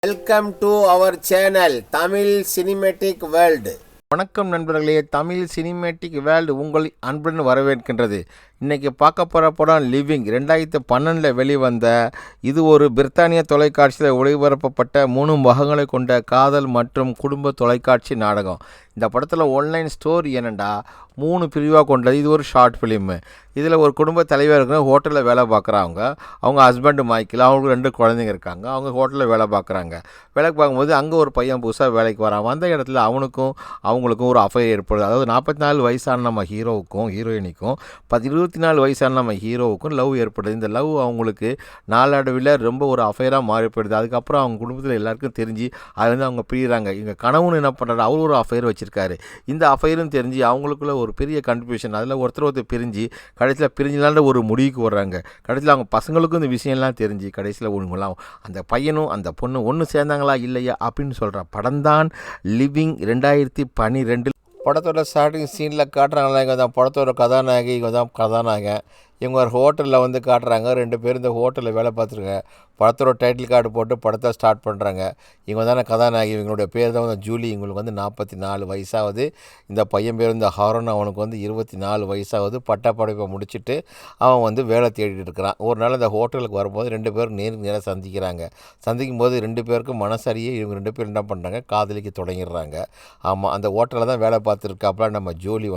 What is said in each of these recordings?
Welcome to our channel Tamil cinematic world. வணக்கம் நண்பர்களே, Tamil cinematic world உங்கள் அன்புடன் வரவேற்கின்றது. இன்றைக்கி பார்க்க போகிற படம் லிவிங். 2012 வெளிவந்த இது ஒரு பிரித்தானிய தொலைக்காட்சியில் ஒளிபரப்பப்பட்ட 3 பாகங்களை கொண்ட காதல் மற்றும் குடும்ப தொலைக்காட்சி நாடகம். இந்த படத்தில் ஒன்லைன் ஸ்டோரி என்னென்னா 3 பிரிவாக கொண்டது. இது ஒரு ஷார்ட் ஃபிலிமு. இதில் ஒரு குடும்ப தலைவர் இருக்கிற ஹோட்டலில் வேலை பார்க்குறாங்க. அவங்க ஹஸ்பண்டு மைக்கில், அவங்களுக்கு 2 குழந்தைங்க இருக்காங்க. அவங்க ஹோட்டலில் வேலை பார்க்குறாங்க. வேலைக்கு பார்க்கும்போது அங்கே ஒரு பையன் புதுசாக வேலைக்கு வரான். அந்த இடத்துல அவங்களுக்கும் ஒரு அஃபைர் ஏற்படுது. அதாவது 44 வயசான நம்ம ஹீரோவுக்கும் ஹீரோயினிக்கும் 24 வயசான நம்ம ஹீரோவுக்கும் லவ் ஏற்படுது. இந்த லவ் அவங்களுக்கு நாளடைவில் ரொம்ப ஒரு அஃபைராக மாறி போயிடுது. அதுக்கப்புறம் அவங்க குடும்பத்தில் எல்லாருக்கும் தெரிஞ்சு அதுலேருந்து அவங்க பிரிகிறாங்க. இங்கே கணவன் என்ன பண்ணுறாரு, அவர் ஒரு அஃபைர் வச்சுருக்காரு. இந்த அஃபைரும் தெரிஞ்சு அவங்களுக்குள்ள ஒரு பெரிய கன்ஃபியூஷன். அதில் ஒருத்தர் பிரிஞ்சு கடைசியில் பிரிஞ்சலான்ற ஒரு முடிவுக்கு வர்றாங்க. கடைசியில் அவங்க பசங்களுக்கும் இந்த விஷயம்லாம் தெரிஞ்சு கடைசியில் ஒன்றுங்களாம் அந்த பையனும் அந்த பொண்ணு ஒன்று சேர்ந்தாங்களா இல்லையா அப்படின்னு சொல்கிற படம் தான் லிவிங் 2012. படத்தோட ஸ்டார்டிங் சீனில் காட்டுறாங்களா, இங்கே தான் படத்தோட கதாநாயகி, இங்கே தான் கதாநாயகன். இவங்க ஒரு ஹோட்டலில் காட்டுறாங்க. 2 பேர் இந்த ஹோட்டலில் வேலை பார்த்துருக்காங்க. படத்தோட டைட்டில் கார்டு போட்டு படத்தை ஸ்டார்ட் பண்ணுறாங்க. இவங்க தானே கதாநாயகி. இவங்களுடைய பேர் தான் ஜூலி. இவங்களுக்கு 44 வயசாகுது. இந்த பையன் பேர் ஹாரன். அவனுக்கு 24 வயசாகுது. பட்டப்படிப்பை முடிச்சுட்டு அவன் வேலை தேடிட்டு இருக்கிறான். ஒரு நாள் அந்த ஹோட்டலுக்கு வரும்போது 2 பேரும் நேராக சந்திக்கிறாங்க. சந்திக்கும் போது 2 பேருக்கும் மனசரியே இவங்க 2 பேரும் என்ன பண்ணுறாங்க, காதலிக்க தொடங்கிடுறாங்க. ஆமாம், அந்த ஹோட்டலில் தான் வேலை பார்த்துருக்காப்புல நம்ம ஜூலி.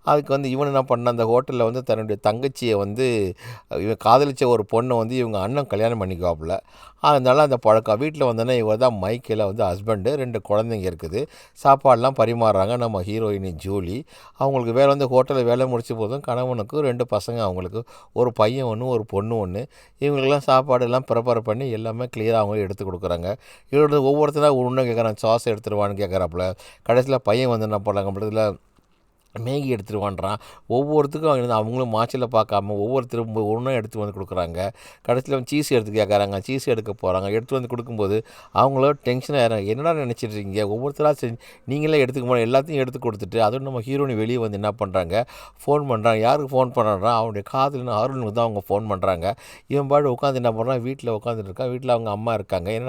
அதுக்கு இவன் என்ன பண்ண, அந்த ஹோட்டலில் தன்னுடைய தங்கச்சியை இவன் காதலிச்ச ஒரு பொண்ணை இவங்க அண்ணன் கல்யாணம் பண்ணிக்குவாப்புல. அதனால அந்த பழக்கம் வீட்டில் வந்தோன்னே இவர் தான் மைக்கில் ஹஸ்பண்டு, 2 குழந்தைங்க இருக்குது. சாப்பாடெலாம் பரிமாறுறாங்க நம்ம ஹீரோயினி ஜூலி. அவங்களுக்கு வேலை ஹோட்டலில் வேலை முடிச்ச போதும் கணவனுக்கு 2 பசங்க, அவங்களுக்கு ஒரு பையன் 1 ஒரு பொண்ணு 1. இவங்களுக்கெல்லாம் சாப்பாடெல்லாம் ப்ரிப்பேர் பண்ணி எல்லாமே கிளியராக அவங்க எடுத்து கொடுக்குறாங்க. இவங்க ஒவ்வொருத்தராக ஒன்று கேட்குறாங்க, சாஸ் எடுத்துருவான்னு கேட்குறாப்புல. கடைசியில் பையன் என்ன பண்ணுறாங்க அப்படின்றதுல மேகி எடுத்துருவான்றான். ஒவ்வொருத்துக்கும் அவங்களும் மாச்சில் பார்க்காம ஒவ்வொருத்தரும் ஒன்றும் எடுத்து கொடுக்குறாங்க. கடைசியில் சீஸ் எடுத்து கேட்குறாங்க. சீஸ் எடுக்க போகிறாங்க. எடுத்து கொடுக்கும்போது அவங்கள டென்ஷன் ஆகிறாங்க. என்னடா நினச்சிட்ருக்கீங்க, ஒவ்வொருத்தராக நீங்களே எடுத்துக்க முடியும், எல்லாத்தையும் எடுத்து கொடுத்துட்டு அதுவும் நம்ம ஹீரோனி வெளியே என்ன பண்ணுறாங்க, ஃபோன் பண்ணுறாங்க. யாருக்கு ஃபோன் பண்ணுறான், அவனுடைய காதலின்னு அருணுக்கு தான் அவங்க ஃபோன் பண்ணுறாங்க. இவன் பாடு உட்காந்து என்ன பண்ணுறான், வீட்டில் உட்காந்துட்டு இருக்கான். வீட்டில் அவங்க அம்மா இருக்காங்க.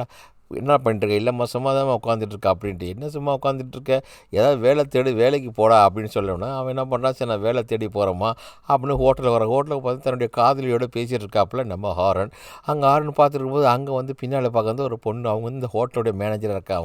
என்ன பண்ணிட்டுருக்க, இல்லைம்மா சும்மா தான் உட்காந்துட்ருக்கா அப்படின்ட்டு. என்ன சும்மா உட்காந்துட்ருக்க, ஏதாவது வேலை தேடி வேலைக்கு போடா அப்படின்னு சொல்லணும்னா அவன் என்ன பண்ணுறான், சரி நான் வேலை தேடி போகிறோமா அப்படின்னு ஹோட்டலுக்கு பார்த்து தன்னுடைய காதலியோடு பேசிகிட்டு இருக்காப்புல நம்ம ஹாரன். அங்கே ஹாரன் பார்த்துருக்கும்போது அங்கே பின்னால் பார்க்க ஒரு பொண்ணு. அவங்க இந்த ஹோட்டலுடைய மேனேஜராக இருக்கா.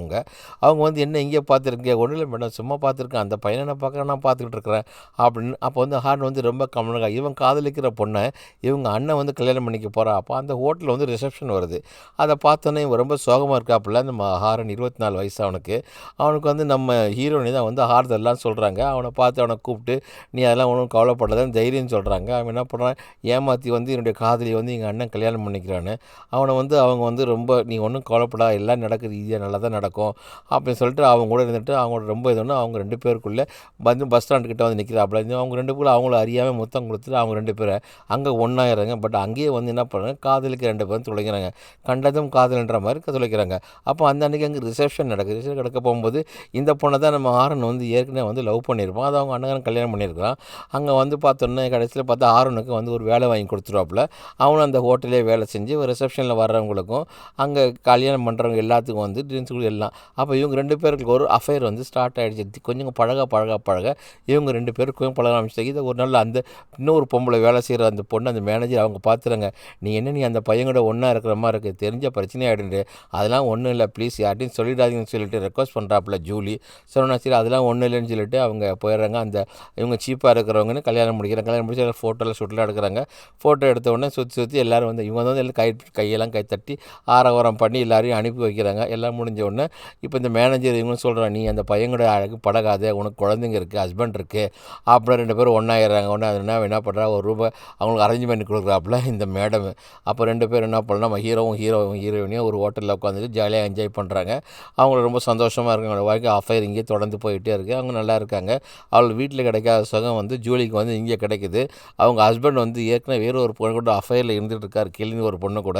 அவங்க என்ன இங்கே பார்த்துருக்கீங்க, ஒன்றும் இல்லை மேடம் சும்மா பார்த்துருக்கேன், அந்த பையனை நான் பார்க்குறேன், நான் பார்த்துக்கிட்டு இருக்கிறேன் அப்படின்னு. அப்போ ஹாரன் ரொம்ப கம்மனாக இவன் காதலிக்கிற பொண்ணை இவங்க அண்ணன் கல்யாணம் பண்ணிக்க போகிறா. அப்போ அந்த ஹோட்டலில் ரிசப்ஷன் வருது. அதை பார்த்தோன்னே இவன் ரொம்ப சோகமாக இருக்காப்புல நம்ம ஹாரன். 24 வயசு அவனுக்கு நம்ம ஹீரோனி தான் ஆறுதல்லாம் சொல்கிறாங்க. அவனை பார்த்து அவனை கூப்பிட்டு நீ அதெல்லாம் ஒன்றும் கவலைப்படாதன்னு தைரியம் சொல்கிறாங்க. அவன் என்ன பண்ணுறான், ஏமாற்றி என்னுடைய காதலி எங்கள் அண்ணன் கல்யாணம் பண்ணிக்கிறான்னு. அவனை அவங்க ரொம்ப நீ ஒன்றும் கவலைப்படா, எல்லாம் நடக்குது, ஈஸியாக நல்லா தான் நடக்கும் அப்படின்னு சொல்லிட்டு அவங்க கூட இருந்துட்டு அவங்களோட ரொம்ப இதுன்னு அவங்க 2 பேருக்குள்ளே பஸ் ஸ்டாண்டுக்கிட்ட நிற்கிறாப்புல. அவங்க 2 பேரும் அவங்கள அறியாமல் முத்தம் கொடுத்துட்டு அவங்க 2 பேரை அங்கே ஒன்றாயிடுறாங்க. பட் அங்கேயே என்ன பண்ணுறாங்க, காதலிக்கு 2 பேரும் துளைக்கிறாங்க. கண்டதும் காதல்ன்ற மாதிரி துளைக்கிறாங்க. அப்போ அந்த அன்றைக்கி அங்கே ரிசப்ஷன் நடக்க போகும்போது இந்த பொண்ணை தான் நம்ம ஆரன் ஏற்கனவே லவ் பண்ணியிருப்பான். அது அவங்க அண்ணன் கல்யாணம் பண்ணியிருக்கிறான். அங்கே பார்த்தோன்னே கடைசியில் பார்த்தா ஆரனுக்கு ஒரு வேலை வாங்கி கொடுத்துருவாப்புல. அவனும் அந்த ஹோட்டலே வேலை செஞ்சு ரிசப்ஷனில் வர்றவங்களுக்கும் அங்கே கல்யாணம் பண்ணுறவங்க எல்லாத்துக்கும் ட்ரிங்க்ஸ் எல்லாம். அப்போ இவங்க 2 பேருக்கு ஒரு அஃபேர் ஸ்டார்ட் ஆகிடுச்சு. கொஞ்சம் பழக இவங்க 2 பேருக்கும் பழக ஆரம்பிச்சிட்டாங்க. இதை ஒரு நாள் அந்த இன்னொரு பொம்பளை வேலை செய்கிற அந்த பொண்ணு அந்த மேனேஜர் அவங்க பார்த்துறாங்க. நீ அந்த பையனோட ஒன்றா இருக்கிற மாதிரி இருக்குது, தெரிஞ்ச பிரச்சனை ஆகிடுண்டு, அதெல்லாம் ஒன்றும் இல்லை ப்ளீஸ் யார்ட்டையும் சொல்லிடாதீங்கன்னு சொல்லிட்டு ரெக்வஸ்ட் பண்ணுறாப்புல ஜூலி. சொன்னா சரி அதெல்லாம் ஒன்றும் இல்லைன்னு சொல்லிட்டு அவங்க போயிடுறாங்க. இவங்க சீப்பாக இருக்கிறவங்கன்னு கல்யாணம் முடிச்சு ஃபோட்டோவில் ஷூட்டெலாம் எடுக்கிறாங்க. ஃபோட்டோ எடுத்த உடனே சுற்றி எல்லோரும் இவங்க எல்லாம் கையெல்லாம் கை தட்டி ஆரவாரம் பண்ணி எல்லாரையும் அனுப்பி வைக்கிறாங்க. எல்லாம் முடிஞ்ச உடனே இப்போ இந்த மேனேஜர் இவங்க சொல்கிறான், நீ அந்த பையனோட அழகு பழகாத, உனக்கு குழந்தைங்க இருக்குது, ஹஸ்பண்ட் இருக்குது. அப்புறம் 2 பேரும் ஒன்றாயிடுறாங்க. என்ன பண்ணுறா, ₹1 அவங்களுக்கு அரேஞ்ச் பண்ணி கொடுக்குறாப்புல இந்த மேடம். அப்போ 2 பேரும் என்ன பண்ணலாம், நம்ம ஹீரோயினியும் ஒரு ஹோட்டலில் உட்காந்து உட்காந்துட்டு ஜாலியாக என்ஜாய் பண்ணுறாங்க. அவங்க ரொம்ப சந்தோஷமாக இருக்காங்க. அவங்களோட வாழ்க்கை அஃபைர் இங்கேயே தொடர்ந்து போயிட்டே இருக்குது. அவங்க நல்லா இருக்காங்க. அவள் வீட்டில் கிடைக்காத சுகம் வந்து ஜூலிக்கு வந்து இங்கே கிடைக்குது. அவங்க ஹஸ்பண்ட் வந்து ஏற்கனவே வேறு ஒரு பொண்ணு கூட அஃபைரில் இருந்துகிட்டு இருக்கார், கெல்லின்னு ஒரு பொண்ணு கூட.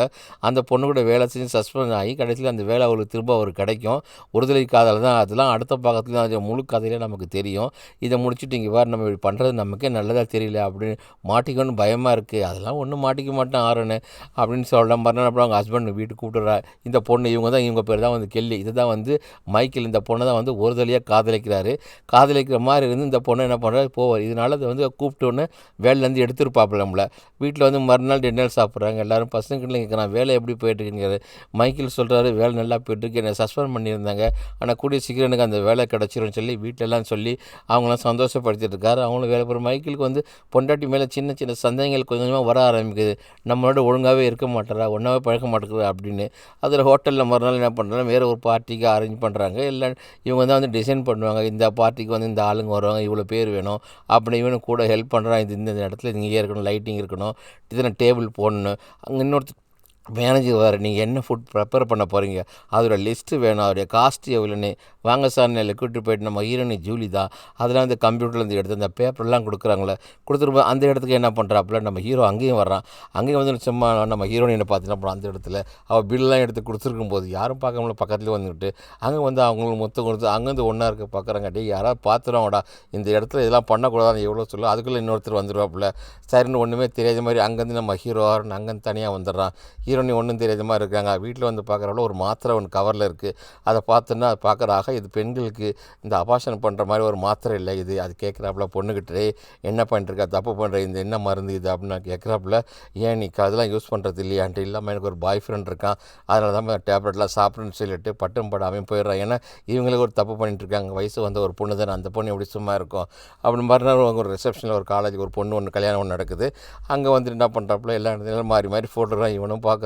அந்த பொண்ணு கூட வேலை செஞ்சு சஸ்பெண்ட் ஆகி கடைசியில் அந்த வேலை அவருக்கு திரும்ப அவருக்கு கிடைக்கும். ஒருதலை காதல் தான் அதெல்லாம். அடுத்த பக்கத்துல அது முழு கதையிலே நமக்கு தெரியும். இதை முடிச்சுட்டு இங்கே வேறு நம்ம இப்படி பண்ணுறது நமக்கே நல்லதாக தெரியல அப்படின்னு மாட்டிக்கணும்னு பயமாக இருக்குது. அதெல்லாம் ஒன்றும் மாட்டிக்க மாட்டேன் ஆறுன்னு அப்படின்னு சொல்ல மறுநாள் அப்புறம் அவங்க ஹஸ்பண்ட் வீட்டுக்கு கூப்பிட்டுறா. இந்த பொண்ணு இவங்க பேர் தான் வந்து கெல்லி. இதுதான் வந்து மைக்கேல். இந்த பொண்ணை தான் வந்து ஒருதலையாக காதலிக்கிறாரு. காதலிக்கிற மாதிரி இருந்து இந்த பொண்ணை என்ன பண்ணுறாரு போவார். இதனால் அதை வந்து கூப்பிட்டோன்னு வேலையிலேருந்து எடுத்துருப்பாப்புல நம்மளை. வீட்டில் வந்து மறுநாள் டின்னர் சாப்பிட்றாங்க. எல்லோரும் பசங்கிட்ட கேட்குறான் வேலை எப்படி போயிட்டுருக்குங்கிறாரு. மைக்கேல் சொல்கிறாரு வேலை நல்லா போயிட்டுருக்கு, என்னை சஸ்பெண்ட் பண்ணியிருந்தாங்க, ஆனால் கூடிய சீக்கிரம் எனக்கு அந்த வேலை கிடச்சிரும்னு சொல்லி வீட்டிலலாம் சொல்லி அவங்களாம் சந்தோஷப்படுத்திட்டு இருக்காரு. அவங்களும் வேலை போகிற மைக்கேலுக்கு வந்து பொண்டாட்டி மேலே சின்ன சின்ன சந்தேகங்கள் கொஞ்சம் கொஞ்சமாக வர ஆரம்பிக்குது. நம்மளோட ஒழுங்காகவே இருக்க மாட்டாரா, ஒன்றாவே பழக்க மாட்டேங்கிறா அப்படின்னு. அதில் ஹோட்டலில் மறுநாள் என்ன பண்ணுறாங்க, வேறு ஒரு பார்ட்டிக்கு அரேஞ்ச் பண்ணுறாங்க. இல்லை இவங்க தான் வந்து டிசைன் பண்ணுவாங்க, இந்த பார்ட்டிக்கு வந்து இந்த ஆளுங்க வருவாங்க, இவ்வளோ பேர் வேணும் அப்படின்னு இவனு கூட ஹெல்ப் பண்ணுறான். இது இந்த இடத்துல இங்கே இருக்கணும், லைட்டிங் இருக்கணும், இத்தனை டேபிள் போடணும். அங்கே இன்னொருத்தர் மேனேஜர் வேறு, நீங்கள் என்ன ஃபுட் ப்ரிப்பேர் பண்ண போகிறீங்க, அதோட லிஸ்ட்டு வேணும், அதோடைய காஸ்ட் எவ்வளோன்னு. வாங்க சார் நான் கூட்டிட்டு போயிட்டு நம்ம ஹீரோனி ஜூலி தான் அதெல்லாம் இந்த கம்ப்யூட்டர்லேருந்து எடுத்து அந்த பேப்பர்லாம் கொடுக்குறாங்களே, கொடுத்துருப்போம். அந்த இடத்துக்கு என்ன பண்ணுறாப்புல நம்ம ஹீரோ அங்கேயும் வர்றான். அங்கேயும் வந்து சும்மா நம்ம ஹீரோயினை பார்த்தீங்கன்னா அப்புறம் அந்த இடத்துல அவள் பில்லாம் எடுத்து கொடுத்துருக்கும் போது யாரும் பார்க்காமல பக்கத்துலேயே வந்துக்கிட்டு அங்கே வந்து அவங்களுக்கு மொத்தம் கொடுத்து அங்கேருந்து ஒன்றா இருக்க பார்க்குறாங்க. டே யாராவது பார்த்துருவாங்கடா, இந்த இடத்துல இதெல்லாம் பண்ணக்கூடாதுன்னு எவ்வளோ சொல்லும். அதுக்குள்ளே இன்னொருத்தர் வந்துடுவாப்புல. சரின்னு ஒன்றுமே தெரியாத மாதிரி அங்கேருந்து நம்ம ஹீரோ அங்கேருந்து தனியாக வந்துடுறான். ஹீரோனி ஒன்றும் தெரியாத மாதிரி இருக்காங்க. வீட்டில் வந்து பார்க்குறவளோ ஒரு மாத்திரை ஒன்று கவரில் இருக்குது. அதை பார்த்தோன்னா அது பார்க்குறாக இது பெண்களுக்கு இந்த அபார்ஷன் பண்ணுற மாதிரி ஒரு மாத்திரை இல்லை இது. அது கேட்குறாப்புல பொண்ணுக்கிட்டே என்ன பண்ணிருக்கா, தப்பு பண்ணுற, இந்த என்ன மருந்து இது அப்படின்னு நான் கேட்குறாப்புல. ஏன் நீ அதெல்லாம் யூஸ் பண்ணுறது இல்லையான்ட்டு. இல்லாமல் எனக்கு ஒரு பாய் ஃப்ரெண்ட் இருக்கான், அதனால தான் டேப்லெட்லாம் சாப்பிட்றேன்னு சொல்லிட்டு பட்டும் படாமல் போயிடுறான். ஏன்னா இவங்களுக்கு ஒரு தப்பு பண்ணிட்டு இருக்காங்க. வயசு வந்து ஒரு பொண்ணு தானே, அந்த பொண்ணு எப்படி சும்மா இருக்கும் அப்படின்னு மறுநாள் ஒரு ரிசப்ஷனில் ஒரு காலேஜுக்கு ஒரு பொண்ணு ஒன்று கல்யாணம் ஒன்று நடக்குது. அங்கே வந்து என்ன பண்ணுறாப்புல எல்லா இடத்துலையும் மாறி மாறி ஃபோட்டோலாம் இவனும் பார்க்குறான்.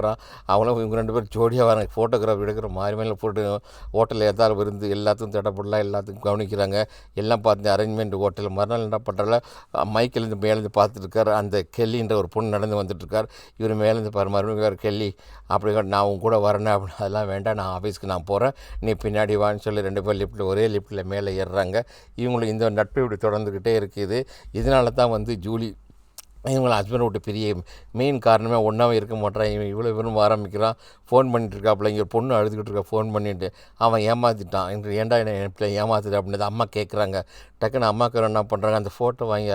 அவங்களும் இவங்க ரெண்டு பேரும் ஜோடியாக வராங்க. ஃபோட்டோகிராஃப் எடுக்கிற மாறி மேலே போட்டு ஹோட்டலில் ஏதாவது விருந்து எல்லாத்துக்கும் தடப்படலாம், எல்லாத்துக்கும் கவனிக்கிறாங்க. எல்லாம் பார்த்து அரேஞ்ச்மெண்ட் ஹோட்டல். மறுநாள் என்ன பண்ணுறால மைக்கேலேருந்து மேலேருந்து பார்த்துட்ருக்கார். அந்த கெல்லின்ற ஒரு பொண்ணு நடந்து வந்துட்டுருக்கார். இவர் மேலேருந்து பாரு மறுபடியும் வேறு கெல்லி அப்படி நான் உங்க கூட வரேன் அப்படின்னு. அதெல்லாம் வேண்டாம், நான் ஆஃபீஸ்க்கு நான் போகிறேன், நீ பின்னாடி வான்னு சொல்லி ரெண்டு பேர் லிஃப்ட்டில் ஒரே லிஃப்ட்டில் மேலே ஏறுறாங்க. இவங்களுக்கு இந்த நட்பு இப்படி தொடர்ந்துக்கிட்டே இருக்குது. இதனால தான் வந்து ஜூலி இவங்களை ஹஸ்பண்ட் விட்டு பெரிய மெயின் காரணமே ஒன்றாவே இருக்க மாட்டான். இவன் இவ்வளோ விரும்ப ஆரம்பிக்கிறான். ஃபோன் பண்ணிட்டு இருக்காப்புல. இங்கே ஒரு பொண்ணு அழுதுகிட்டு இருக்கா. ஃபோன் பண்ணிவிட்டு அவன் ஏமாற்றிட்டான். என்று ஏன்டா என்ன ஏமாத்துட்டு அப்படின்னு அம்மா கேட்குறாங்க. டக்குன்னு அம்மாக்கார என்ன பண்ணுறாங்க, அந்த ஃபோட்டோ வாங்கி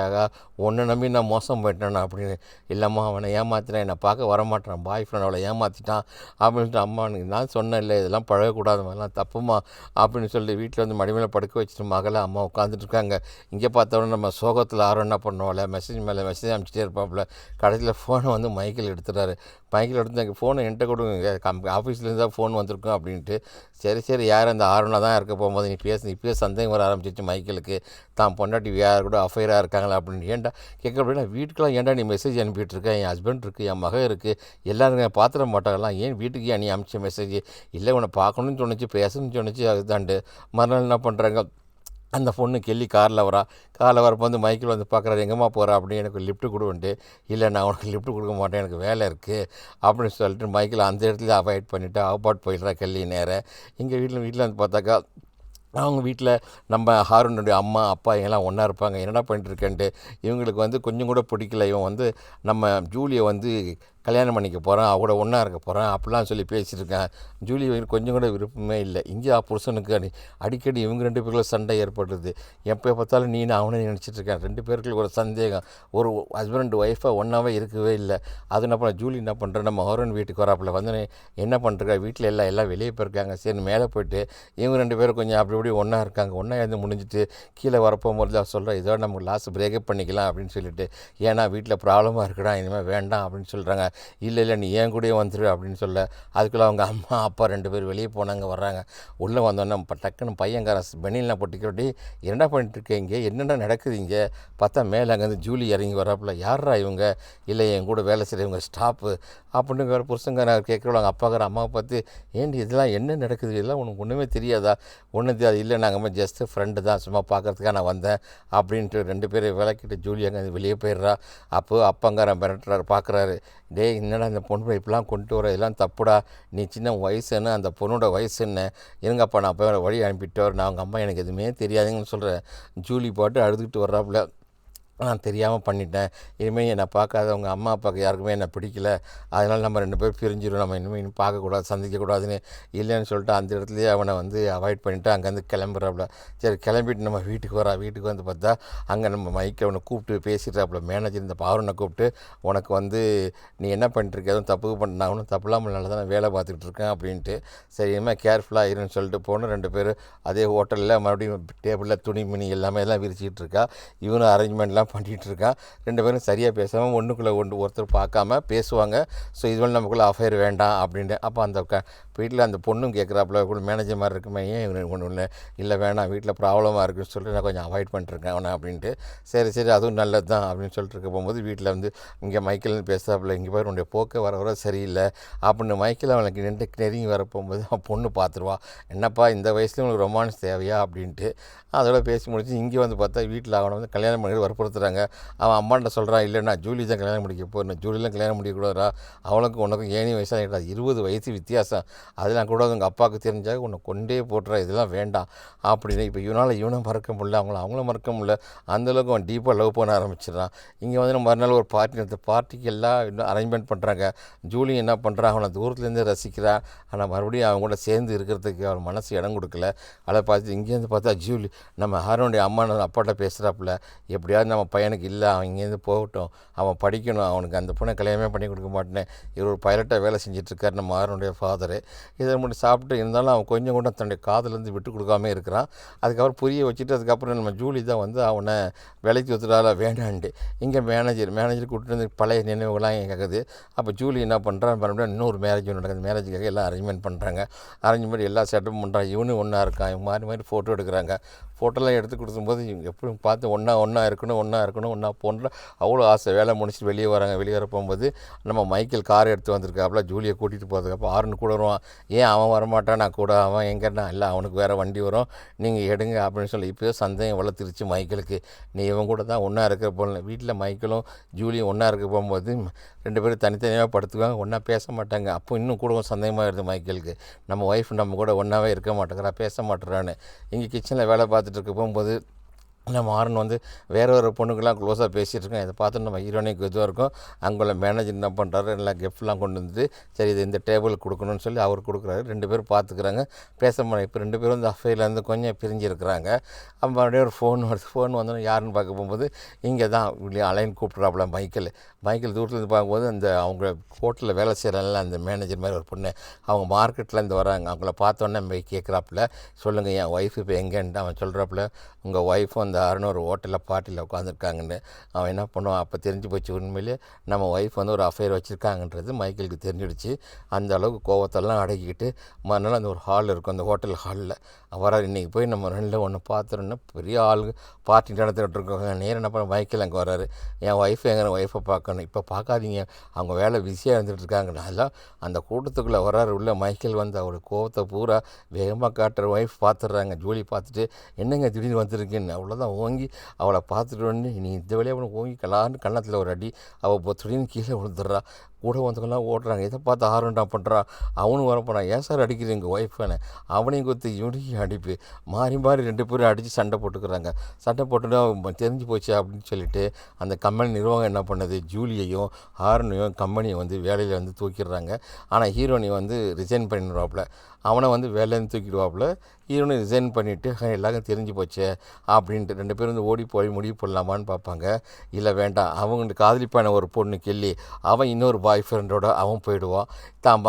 ஒன்றை நம்பி நான் மோசம் போயிட்டேன்னா அப்படின்னு. இல்லைம்மா அவனை ஏமாத்தினேன், என்னை பார்க்க வரமாட்டான், பாய் ஃப்ரெண்ட் அவளை ஏமாற்றிட்டான் அப்படின்ட்டு. அம்மா நான் சொன்னேன் இல்லை இதெல்லாம் பழகக்கூடாது, மாதிரிலாம் தப்புமா அப்படின்னு சொல்லி வீட்டில் வந்து மடிமையில் படுக்க வச்சுட்டு மகளை அம்மா உட்காந்துட்டு இருக்காங்க. இங்கே பார்த்தோன்னா நம்ம சோகத்தில் ஆரம் என்ன பண்ணுவோம்ல, மெசேஜ் மேலே மெசேஜ் அனுப்பிச்சிட்டே இருப்பாப்புல. கடைசியில் ஃபோனை வந்து மைக்கேல் எடுத்துட்டாரு. மைக்கேல் எடுத்து எங்கள் ஃபோனை என்கிட்ட கொடுங்க, ஆஃபீஸ்லேருந்து தான் ஃபோன் வந்திருக்கும் அப்படின்ட்டு. சரி யார் அந்த ஆர்வனாக தான் இருக்க போகும்போது நீ இப்போயே சந்தேகம் வர ஆரம்பிச்சிச்சு மைக்கேலுக்கு, தான் பொண்டாட்டி யார் கூட அஃபைராக இருக்காங்களா அப்படின்னு. ஏன்டா கேட்க அப்படின்னா, வீட்டுக்கெலாம் ஏன்டா நீ மெசேஜ் அனுப்பிட்டுருக்க, என் ஹஸ்பண்ட் இருக்குது, என் மகன் இருக்குது, எல்லோரும் பார்த்துட மாட்டாங்கலாம், ஏன் வீட்டுக்கு ஏன் நீ அனுப்பிச்ச மெசேஜ், இல்லை உன்னை பார்க்கணுன்னு சொன்னிச்சு, பேசணும்னு சொன்னிச்சு, அதுதான்ட்டு. மறுநாள் என்ன பண்ணுறாங்க, அந்த பொண்ணு கெல்லி காரில் வரப்போ வந்து மைக்கில் வந்து பார்க்குறாரு, எங்கேம்மா போகிறா அப்படின்னு. எனக்கு லிஃப்ட்டு கொடுன்ட்டு. இல்லை நான் உனக்கு லிஃப்ட்டு கொடுக்க மாட்டேன், எனக்கு வேலை இருக்குது அப்படின்னு சொல்லிட்டு மைக்கில் அந்த இடத்துல அவாய்ட் பண்ணிவிட்டு அவுட் போயிடுறா கெல்லி நேரம். எங்கள் வீட்டில் வந்து பார்த்தாக்கா அவங்க வீட்டில் நம்ம ஹாரூனுடைய அம்மா அப்பா எல்லாம் ஒன்றா இருப்பாங்க. என்னடா பண்ணிட்டுருக்கேன்ட்டு இவங்களுக்கு வந்து கொஞ்சம் கூட பிடிக்கல. இவன் வந்து நம்ம ஜூலியை வந்து கல்யாணம் பண்ணிக்க போகிறான், அவ கூட ஒன்றா இருக்க போகிறான் அப்படிலாம் சொல்லி பேசியிருக்கேன். ஜூலி கொஞ்சம் கூட விருப்பமே இல்லை. இங்கே புருஷனுக்கு அடிக்கடி இவங்க ரெண்டு பேருக்குள்ள சண்டை ஏற்படுறது. எப்போ பார்த்தாலும் நீ அவனே நினச்சிட்ருக்கேன். ரெண்டு பேருக்குள்ள ஒரு சந்தேகம், ஒரு ஹஸ்பண்ட் ஒய்ஃபாக ஒன்றாவே இருக்கவே இல்லை. அது என்ன பண்ண ஜூலி என்ன பண்ணுறேன், நம்ம ஹாரூன் வீட்டுக்கு வராப்பில் வந்து என்ன பண்ணுறா, வீட்டில் எல்லாம் வெளியே போயிருக்காங்க. சரி மேலே போய்ட்டு இவங்க ரெண்டு பேரும் கொஞ்சம் அப்படி ஒன்றா இருக்காங்க. ஒன்றா இருந்து முடிஞ்சிட்டு கீழே வரப்போகும்போது தான் சொல்கிறேன், இதோட நமக்கு லாஸ்ட் பிரேக்கப் பண்ணிக்கலாம் அப்படின்னு சொல்லிட்டு. ஏன்னா வீட்டில் ப்ராப்ளமாக இருக்குடா, இனிமேல் வேண்டாம் அப்படின்னு சொல்கிறாங்க. இல்லை நீ ஏன் கூடயே வந்துடு அப்படின்னு சொல்ல. அதுக்குள்ளே அவங்க அம்மா அப்பா ரெண்டு பேர் வெளியே போனாங்க, வர்றாங்க. உள்ளே வந்தோன்னே டக்குன்னு பையன்கார பெனிலாம் பொட்டிக்கிட்டு, என்னடா பண்ணிட்டுருக்கேன் இங்கே, என்னடா நடக்குது இங்கே பார்த்தா மேலே அங்கேருந்து ஜூலி இறங்கி வராப்புல. யாரா இவங்க, இல்லை என் கூட வேலை செய்கிறவங்க ஸ்டாப்பு அப்படின்னு வேறு புருஷங்க கேட்குறவங்க. அப்பாக்கார அம்மாவை பார்த்து, ஏண்டி இதெல்லாம் என்ன நடக்குது, இதெல்லாம் உனக்கு ஒன்றுமே தெரியாதா, ஒன்றும் தெரியாது. இல்லை நாங்கள் ஜஸ்ட்டு ஃப்ரெண்டு தான், சும்மா பார்க்குறதுக்காக நான் வந்தேன் அப்படின்ட்டு ரெண்டு பேரும் விளக்கிட்டு ஜூலி அங்கே வெளியே போயிடுறா. அப்போ அப்பங்காரன் மிரட்டுறாரு, பார்க்குறாரு. டே டேய் என்னடா இந்த பொண்ணு இப்படிலாம் கொண்டு வர இதெல்லாம் தப்புடா, நீ சின்ன வயசுன்னு அந்த பொண்ணோட வயசுன்னு இருங்கப்பா நான் போய் வழி அனுப்பிட்டு வரேன், நான் அவங்க அம்மா எனக்கு எதுவுமே தெரியாதுங்கன்னு சொல்கிறேன். ஜூலி பாட்டு அழுதுகிட்டு வர்றாப்புல. நான் தெரியாமல் பண்ணிட்டேன், இனிமேல் என்னை பார்க்காத உங்கள் அம்மா அப்பாவுக்கு யாருக்குமே என்னை பிடிக்கல, அதனால் நம்ம 2 பேரும் பிரிஞ்சிடும், நம்ம இன்னும் பார்க்கக்கூடாது சந்திக்கக்கூடாதுன்னு இல்லைன்னு சொல்லிட்டு அந்த இடத்துலையே அவனை வந்து அவாய்ட் பண்ணிவிட்டு அங்கேருந்து கிளம்புறாப்புல. சரி கிளம்பிட்டு நம்ம வீட்டுக்கு வீட்டுக்கு வந்து பார்த்தா அங்கே நம்ம மைக்கை அவனை கூப்பிட்டு பேசிடுறாப்புல. மேனேஜர் இந்த பாவனை கூப்பிட்டு, உனக்கு வந்து நீ என்ன பண்ணிட்டுருக்க, எதுவும் தப்பு பண்ண, நான் ஒன்றும் தப்புலாம் நல்லா தான் வேலை பார்த்துக்கிட்டு இருக்கேன் அப்படின்ட்டு. சரி இனிமேல் கேர்ஃபுல்லாக இருன்னு சொல்லிட்டு போன 2 பேரும் அதே ஹோட்டலில் மறுபடியும் டேபிளில் துணி மணி எல்லாமே எல்லாம் விரிச்சிக்கிட்டு இருக்கா. இவனும் அரேஞ்ச்மெண்ட்லாம் பண்ணிகிட்டு இருக்கான். 2 பேரும் சரியாக பேசாமல் ஒன்றுக்குள்ளே ஒருத்தர் பார்க்காம பேசுவாங்க. ஸோ இதுவரை நமக்குள்ளே அஃபேர் வேண்டாம் அப்படின்ட்டு. அப்போ அந்த வீட்டில் அந்த பொண்ணும் கேட்குறாப்புல, கூட மேனேஜர் மாதிரி இருக்குமே, ஏன் ஒன்றும் இல்லை, இல்லை வேணாம் வீட்டில் ப்ராப்ளமாக இருக்குன்னு சொல்லிட்டு நான் கொஞ்சம் அவாய்ட் பண்ணிட்டுருக்கேன் அவனை அப்படின்ட்டு. சரி சரி அதுவும் நல்லது தான் அப்படின்னு சொல்லிட்டு இருக்க போகும்போது வீட்டில் வந்து இங்கே மைக்கேல்னு பேசுகிறாப்புல, இங்கே பாரு உன்னுடைய போக்க வர சரியில்லை அப்படின்னு. மைக்கேல் அவனுக்கு நெருங்கி வர போகும்போது அவன் பொண்ணு பார்த்துருவா, என்னப்பா இந்த வயசுலேயும் உனக்கு ரொமான்ஸ் தேவையா அப்படின்ட்டு. அதோட பேசி முடிச்சு இங்கே வந்து பார்த்தா வீட்டில் அவனை வந்து கல்யாணம் பண்ணி வற்புறுத்துறாங்க. அவன் அம்மாண்ட சொல்கிறான், இல்லைண்ணா ஜூலி தான் கல்யாணம் முடிக்க போகிறேன், ஜூலிலாம் கல்யாணம் முடிக்கக்கூடாதா, அவனுக்கும் உனக்கும் ஏனி வயசாக 20 வயசு வித்தியாசம், அதெல்லாம் கூட உங்கள் அப்பாவுக்கு தெரிஞ்சால் உன்னை கொண்டே போட்டுறா, இதெல்லாம் வேண்டாம் அப்படின்னு. இப்போ இவனை மறக்க முடியல, அவங்களும் மறக்க முடியல, அந்தளவுக்கு அவன் டீப்பாக லவ் பண்ண ஆரம்பிச்சிடறான். இங்கே வந்து மறுநாள் ஒரு பார்ட்டி நடத்த, பார்ட்டிக்கு எல்லாம் இன்னும் அரேஞ்ச்மெண்ட் பண்ணுறாங்க. ஜூலி என்ன பண்ணுறான், அவனை தூரத்துலேருந்து ரசிக்கிறான். ஆனால் மறுபடியும் அவங்க கூட சேர்ந்து இருக்கிறதுக்கு அவன் மனசு இடம் கொடுக்கல. அதை பார்த்து இங்கேருந்து பார்த்தா ஜூலி நம்ம ஹாரனுடைய அப்பாட்ட பேசுகிறாப்புல, எப்படியாவது நம்ம பையனுக்கு இல்லை, அவன் இங்கேருந்து போகட்டும், அவன் படிக்கணும், அவனுக்கு அந்த பொண்ணை கல்யாணமே பண்ணி கொடுக்க மாட்டேன், இவர் ஒரு பைலட்டாக வேலை செஞ்சிட்ருக்கார் நம்ம ஹாரனுடைய ஃபாதரு. இதை மட்டும் சாப்பிட்டு இருந்தாலும் அவன் கொஞ்சம் கூட தன்னுடைய காதலேருந்து விட்டு கொடுக்காம இருக்கிறான். அதுக்கப்புறம் புரிய வச்சுட்டு அதுக்கப்புறம் நம்ம ஜூலி தான் வந்து அவனை விலைக்கு ஒத்துறால வேண்டான்ட்டு. இங்கே மேனேஜர் கூப்பிட்டு வந்து பழைய நினைவுகளாம் கேட்குது. அப்போ ஜூலி என்ன பண்ணுறான், மறுபடியும் இன்னொரு மேரேஜ் நடக்குது, மேரேஜுக்காக எல்லாம் அரேஞ்ச்மெண்ட் பண்ணுறாங்க. அரேஞ்ச்மெண்ட் எல்லா செட்டப்பும் பண்ணுறான். இவனும் ஒன்றா இருக்கான், இவன் மாறி ஃபோட்டோ எடுக்கிறாங்க. ஃபோட்டோலாம் எடுத்து கொடுக்கும்போது எப்படியும் பார்த்து ஒன்றா இருக்கணும் ஒன்றா போன்ற அவ்வளோ ஆசை. வேலை முடிச்சுட்டு வெளியே வர போகும்போது நம்ம மைக்கேல் கார் எடுத்து வந்திருக்காப்புல, ஜூலியை கூட்டிகிட்டு போகிறதுக்கு. ஆறுன்னு கூட வருவான், ஏன் அவன் வரமாட்டான், நான் கூட அவன் எங்கன்னா இல்லை அவனுக்கு வேறு வண்டி வரும், நீங்கள் எடுங்க அப்படின்னு சொல்லி. இப்போயே சந்தேகம் வளர்த்துருச்சு மைக்கேலுக்கு, நீ இவன் கூட தான் ஒன்றா இருக்கிற போல. வீட்டில் மைக்கேலும் ஜூலியும் ஒன்றா இருக்க போகும்போது 2 பேரும் தனித்தனியாக படுத்துக்குவாங்க, ஒன்றா பேச மாட்டாங்க. அப்போ இன்னும் கூட சந்தேகமாக இருக்குது மைக்கேலுக்கு, நம்ம ஒய்ஃப் நம்ம கூட ஒன்றாவே இருக்க மாட்டேங்கிறா, பேச மாட்டேறான்னு. இங்கே கிச்சனில் வேலை பார்த்துட்டு இருக்க போகும்போது நம்ம ஆரன் வந்து வேறு பொண்ணுக்கெல்லாம் க்ளோஸாக பேசிகிட்டு இருக்கேன். இதை பார்த்து நம்ம ஹீரோனிக்கு இதுவாக இருக்கும். அங்குள்ள மேனேஜர் என்ன பண்ணுறாரு, எல்லாம் கிஃப்ட்லாம் கொண்டு வந்து சரி இது இந்த டேபிளுக்கு கொடுக்கணும்னு சொல்லி அவர் கொடுக்குறாரு. 2 பேரும் பார்த்துக்கிறாங்க, பேச முடியும். இப்போ 2 பேரும் வந்து அஃபைலேருந்து கொஞ்சம் பிரிஞ்சிருக்கிறாங்க. அப்போ மறுபடியும் ஒரு ஃபோன் வந்தோன்னு யாருன்னு பார்க்க போகும்போது இங்கே தான் இப்படி அலைன் கூப்பிட்றாப்புல மைக்கேல் தூரத்துலேருந்து பார்க்கும்போது அந்த அவங்க ஹோட்டலில் வேலை செய்கிறாங்கல்ல அந்த மேனேஜர் மாதிரி ஒரு பொண்ணு, அவங்க மார்க்கெட்லேருந்து வராங்க. அவங்கள பார்த்தோன்னே போய் கேட்குறாப்புல, சொல்லுங்கள் என் ஒய்ஃப் இப்போ எங்கேன்ட்டு. அவன் சொல்கிறாப்புல, உங்கள் ஒய்ஃபும் அந்த ஒரு ஹோட்டலில் பார்ட்டியில் உட்காந்துருக்காங்கன்னு. அவன் என்ன பண்ணுவான், அப்போ தெரிஞ்சு போச்சு உண்மையிலே நம்ம ஒய்ஃப் வந்து ஒரு அஃபேர் வச்சுருக்காங்கன்றது மைக்கேலுக்கு தெரிஞ்சிடுச்சு. அந்த அளவுக்கு கோவத்தெல்லாம் அடக்கிக்கிட்டு மறுநாள் அந்த ஒரு ஹால் இருக்கும், அந்த ஹோட்டல் ஹாலில் வராது. இன்றைக்கி போய் நம்ம 2 ஒன்று பார்த்துறோன்னா பெரிய ஆள் பார்ட்டி நடந்துகிட்டு இருக்கோங்க. நேரம் என்ன பண்ண மைக்கேல் அங்கே வராரு, என் ஒய்ஃபை பார்க்கணும், இப்போ பார்க்காதீங்க அவங்க வேலை பிஸியாக இருந்துகிட்டு இருக்காங்க. அதெல்லாம் அந்த கூட்டத்துக்குள்ளே வராரு உள்ள மைக்கேல் வந்து அவரோட கோவத்தை பூரா வேகமாக காட்டுற ஒய்ஃப் பார்த்துட்றாங்க. ஜூலி பார்த்துட்டு என்னங்க திடீர்னு வந்துருக்குன்னு அவ்வளோதான் ஓங்கி அவளை பார்த்துட்டு வந்து நீ இந்த வழியாக அவனை ஓங்கி கன்னத்தில் ஒரு அடி, அவள் திடீர்னு கீழே விழுந்துடுறா. கூட வந்தவங்களாம் ஓடுறாங்க. இதை பார்த்து ஆரண்டா பண்ணுறான், அவனும் வரப்போறான், ஏன் சார் அடிக்குது எங்கள் ஒய்ஃபனை, அவனையும் குத்து இவனையும் அடிப்பு, மாறி 2 பேரும் அடித்து சண்டை போட்டுக்கிறாங்க. சண்டை போட்டுட்டு தெரிஞ்சு போச்சு அப்படின்னு சொல்லிட்டு அந்த கம்பெனி நிர்வாகம் என்ன பண்ணுது, ஜூலியையும் ஆரனையும் கம்பெனியை வந்து வேலையில் வந்து தூக்கிடுறாங்க. ஆனால் ஹீரோனி வந்து ரிசைன் பண்ணிடுவாப்புல, அவனை வந்து வேலையிலேருந்து தூக்கிடுவாப்புல. ஹீரோனி ரிசைன் பண்ணிவிட்டு எல்லாருக்கும் தெரிஞ்சு போச்சு அப்படின்ட்டு 2 பேரும் வந்து ஓடி போய் முடிவு பண்ணலாமான்னு பார்ப்பாங்க. இல்லை வேண்டாம், அவங்க காதலிப்பான ஒரு பொண்ணு கெல்லி, அவன் இன்னொரு பாய் ஃப்ரெண்டோட அவன் போயிடுவான். தான்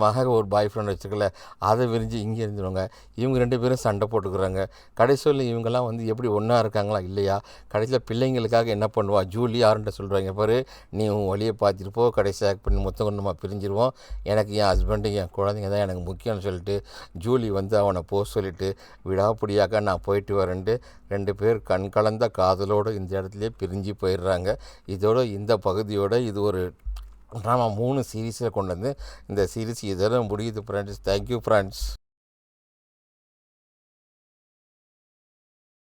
மக ஒரு பாய் ஃப்ரெண்ட் வச்சுக்கல, அதை விரிஞ்சு இங்கே இருந்துடுவாங்க. இவங்க 2 பேரும் சண்டை போட்டுக்கிறாங்க. கடைசியில் இவங்கெல்லாம் வந்து எப்படி ஒன்றா இருக்காங்களா இல்லையா, கடைசியில் பிள்ளைங்களுக்காக என்ன பண்ணுவா ஜூலி யாருன்ட்ட சொல்கிறாங்க, பாரு நீ உன் வழியை பார்த்துட்டு போ, கடைசி ஆக்ட் பண்ணி மொத்தம் நம்ம பிரிஞ்சிருவோம், எனக்கு என் ஹஸ்பண்டு என் குழந்தைங்க தான் எனக்கு முக்கியம்னு சொல்லிட்டு ஜூலி வந்து அவனை போக சொல்லிவிட்டு விடாப்பிடியாக்க நான் போயிட்டு வரேன்ட்டு 2 பேர் கண் கலந்த காதலோடு இந்த இடத்துலையே பிரிஞ்சு போயிடுறாங்க. இதோட இந்த பகுதியோட இது ஒரு ட்ராமா 3 சீரீஸில் கொண்டு வந்து இந்த சீரீஸ் இதெல்லாம் முடியுது ஃப்ரெண்ட்ஸ். Thank you friends.